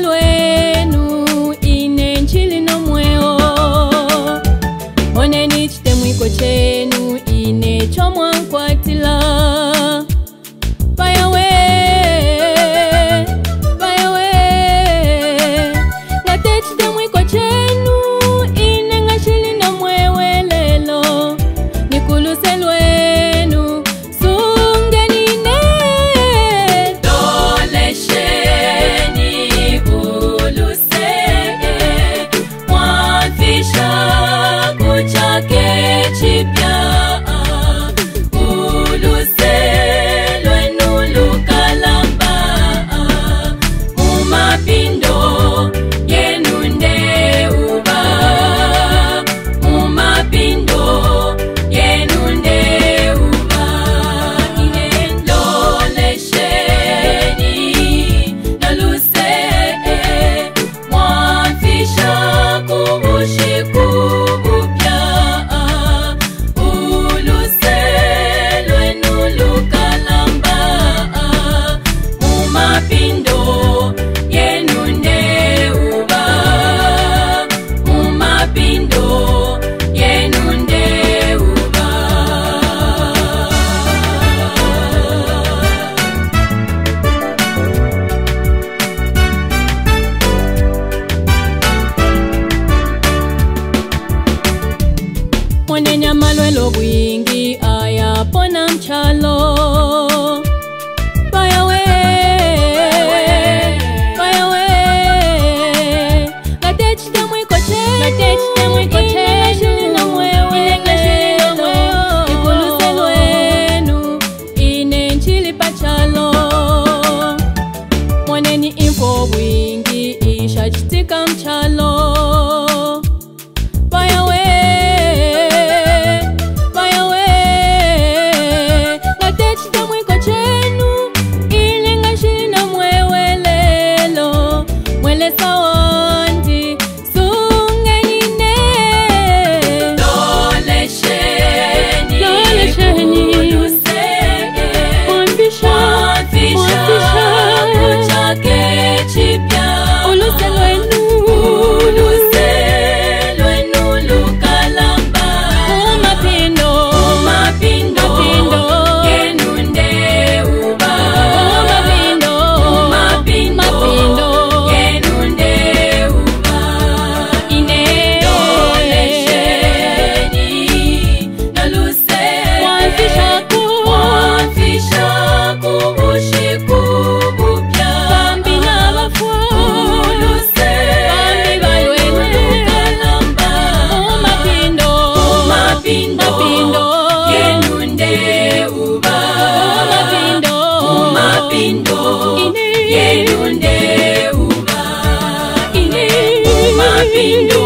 lwenu ine nchili no mweo. Oneni chitemwiko chenu ine chomwa nkwatila. Payawe, payawe, ngate chitemwiko chenu ine ngachili no mwewe lelo. Nikuluse lwenu sungeni ne. Dolesheni uluse mwafisha kuchake chipya. Uluse lwenu lukalamba mumapindo yenu ndeuba. Mumapindo yenu ndeuba. Inendolesheni naluse mwafisha kubushiku bupya. Uluse lwenu lukalamba mumapindo yenu ndeuba. Mumapindo yenu ndeuba. Mwene nyamalwelo bwingi ayapona mchalo. Payawe, payawe, ngate chitemwiko chenu ine ngachili no mwewe. Nikuluse lwenu ine nchili pachalo. Mweneni info bwingi ishachitika mchalo. Payawe, payawe, ngate chitemwiko chenu ine ngachili no mwewe lelo. Mwele sawandi sungeni ne. Dolesheni uluse mwafisha kuchake chipya. Uluse lwenu lukalamba mumapindo yenu ndeuba. Mumapindo yenu ndeuba. Dolesheni naluse mwafisha kubushiku bupya. Bambi n'abafwa uluse lwenu lukalamba mumapindo yenu ndeuba. Mumapindo yenu ndeuba. Mumapindo